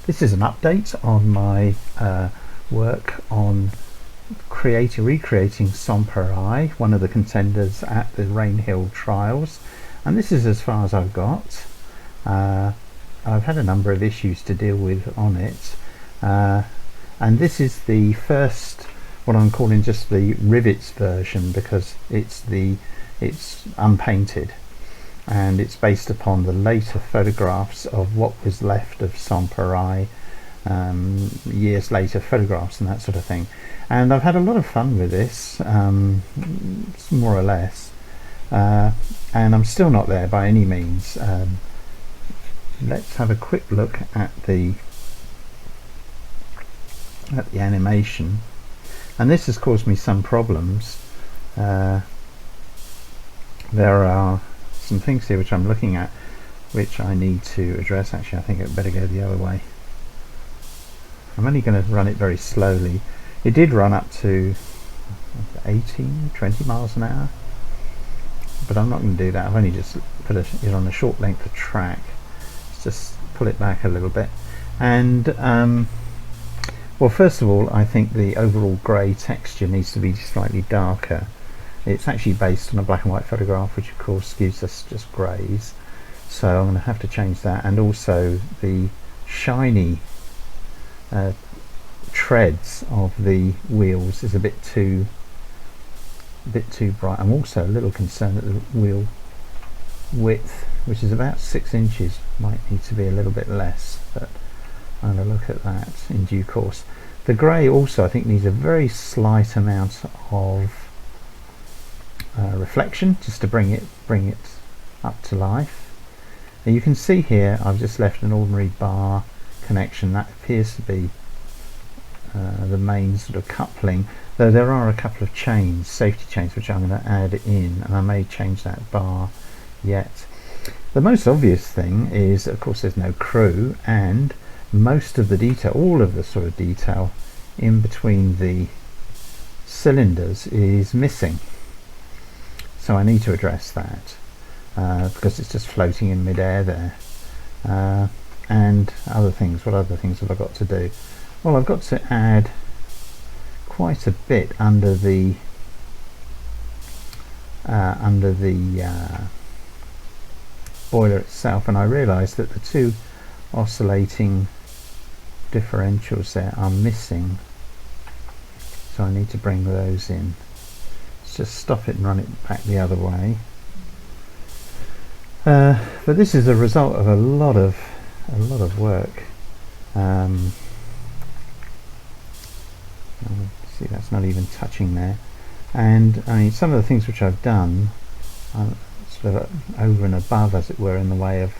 This is an update on my work on recreating Sans Pareil, one of the contenders at the Rainhill trials, and this is as far as I've got. I've had a number of issues to deal with on it, and this is the first, what I'm calling just the rivets version, because it's unpainted, and it's based upon the later photographs of what was left of Sans Pareil, years later photographs and that sort of thing. And I've had a lot of fun with this, more or less, and I'm still not there by any means. Let's have a quick look at the animation, and this has caused me some problems. There are some things here which I'm looking at which I need to address. Actually, I think it better go the other way. I'm only going to run it very slowly. It did run up to 20 miles an hour, but I'm not going to do that. I've only just put it on a short length of track. Let's just pull it back a little bit. And well, first of all, I think the overall grey texture needs to be slightly darker. It's actually based on a black and white photograph, which of course gives us just greys, so I'm going to have to change that. And also the shiny treads of the wheels is a bit too bright. I'm also a little concerned that the wheel width, which is about 6 inches, might need to be a little bit less, but I'm going to look at that in due course. The grey also, I think, needs a very slight amount of reflection, just to bring it up to life. Now you can see here I've just left an ordinary bar connection. That appears to be the main sort of coupling, though there are a couple of chains, safety chains, which I'm going to add in, and I may change that bar yet. The most obvious thing is, of course, there's no crew, and most of the detail, all of the sort of detail in between the cylinders is missing. So I need to address that, because it's just floating in midair there. And other things, what other things have I got to do? Well, I've got to add quite a bit under the boiler itself, and I realised that the two oscillating differentials there are missing, so I need to bring those in. Let's just stop it and run it back the other way. But this is a result of a lot of work. See, that's not even touching there. And I mean, some of the things which I've done sort of over and above, as it were, in the way of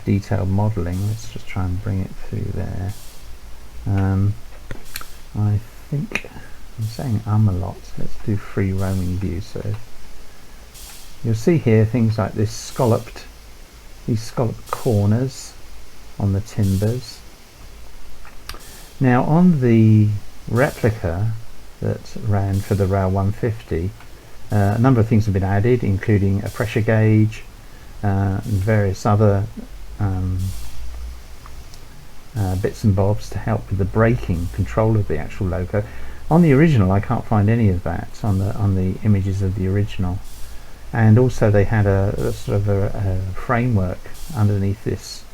detailed modelling. Let's just try and bring it through there. I think I'm saying a lot. Let's do free roaming view. So you'll see here things like these scalloped corners on the timbers. Now on the replica that ran for the Rail 150, a number of things have been added, including a pressure gauge and various other bits and bobs to help with the braking control of the actual loco. On the original, I can't find any of that on the images of the original. And also they had a sort of a framework underneath this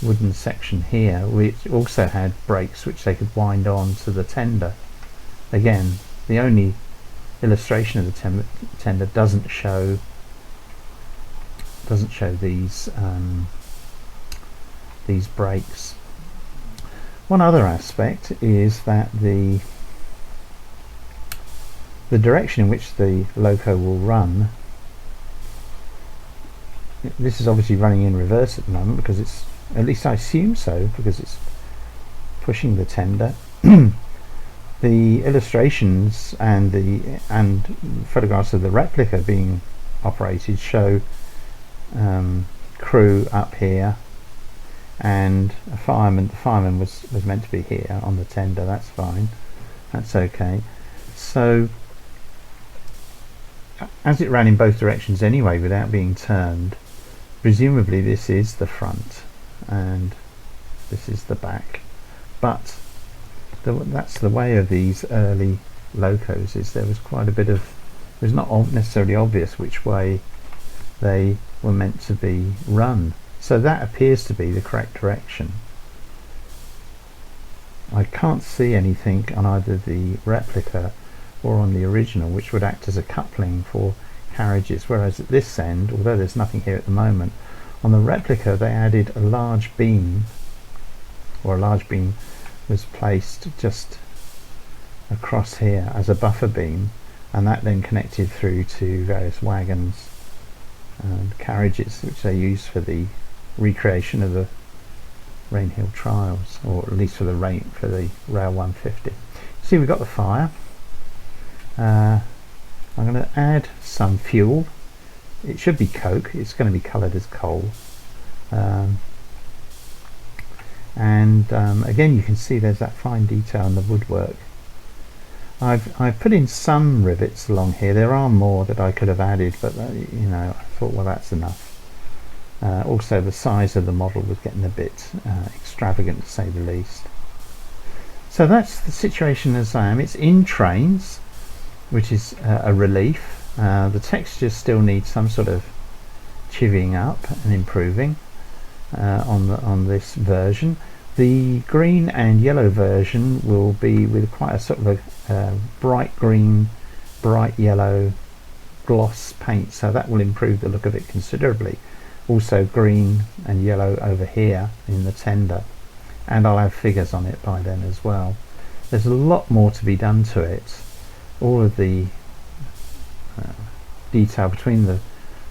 wooden section here, which also had brakes which they could wind on to the tender. Again, the only illustration of the tender doesn't show these brakes. One other aspect is that the direction in which the loco will run, this is obviously running in reverse at the moment, because it's, at least I assume so, because it's pushing the tender. The illustrations and photographs of the replica being operated show crew up here and a fireman. The fireman was meant to be here on the tender. That's fine, that's okay. So as it ran in both directions anyway without being turned, presumably this is the front, and this is the back. But that's the way of these early locos, is there was quite a bit of, it was not necessarily obvious which way they were meant to be run. So that appears to be the correct direction. I can't see anything on either the replica or on the original which would act as a coupling for carriages, whereas at this end, although there's nothing here at the moment, on the replica they added a large beam, or a large beam was placed just across here as a buffer beam, and that then connected through to various wagons and carriages which they used for the recreation of the Rainhill trials, or at least for the Rail 150. See, we've got the fire. I'm going to add some fuel. It should be coke. It's going to be coloured as coal. Again, you can see there's that fine detail in the woodwork. I've put in some rivets along here. There are more that I could have added, but you know, I thought, well, that's enough. Also, the size of the model was getting a bit extravagant, to say the least. So that's the situation as I am. It's in Trainz, which is a relief. The textures still need some sort of chivying up and improving on this version. The green and yellow version will be with quite a sort of a bright green, bright yellow gloss paint, so that will improve the look of it considerably. Also green and yellow over here in the tender, and I'll have figures on it by then as well. There's a lot more to be done to it. All of the detail between the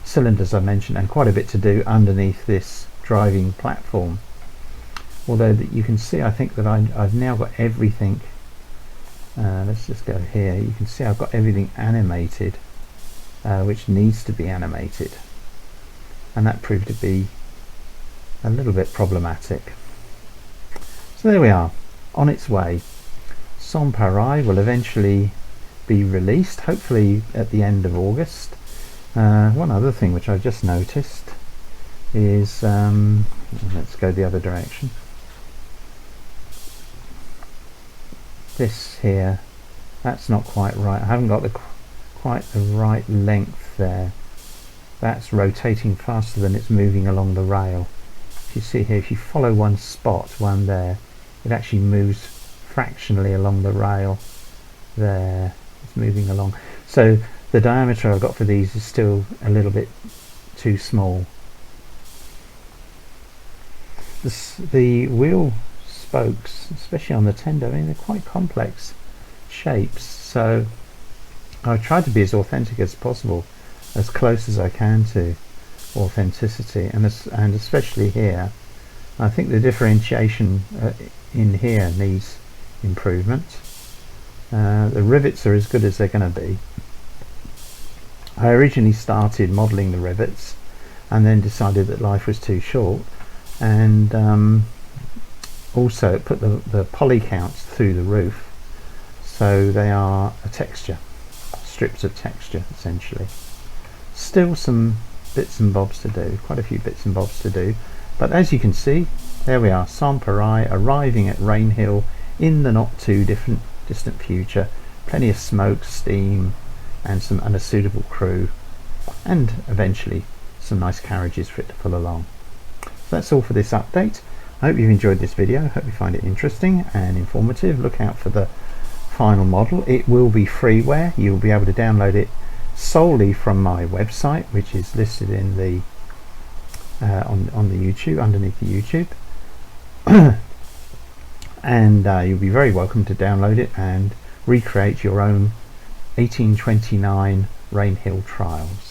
cylinders I mentioned, and quite a bit to do underneath this driving platform. Although that you can see, I think that I've now got everything. Let's just go here. You can see I've got everything animated, which needs to be animated, and that proved to be a little bit problematic. So there we are, on its way. Sans Pareil will eventually be released, hopefully at the end of August. One other thing which I've just noticed is, let's go the other direction. This here, that's not quite right. I haven't got quite the right length there. That's rotating faster than it's moving along the rail. If you see here, if you follow one spot, one there, it actually moves fractionally along the rail there. It's moving along. So the diameter I've got for these is still a little bit too small. The wheel spokes, especially on the tender, I mean, they're quite complex shapes, so I've tried to be as authentic as possible, as close as I can to authenticity, and especially here I think the differentiation in here needs improvement. The rivets are as good as they're going to be. I originally started modelling the rivets and then decided that life was too short, and also it put the poly counts through the roof, so they are a texture, strips of texture essentially. Still some bits and bobs to do, quite a few bits and bobs to do, but as you can see, there we are, Sans Pareil arriving at Rainhill in the not too distant future. Plenty of smoke, steam, and a suitable crew, and eventually some nice carriages for it to pull along. So that's all for this update. I hope you've enjoyed this video. I hope you find it interesting and informative. Look out for the final model. It will be freeware. You'll be able to download it solely from my website, which is listed in the on the YouTube, underneath the YouTube. And you'll be very welcome to download it and recreate your own 1829 Rainhill trials.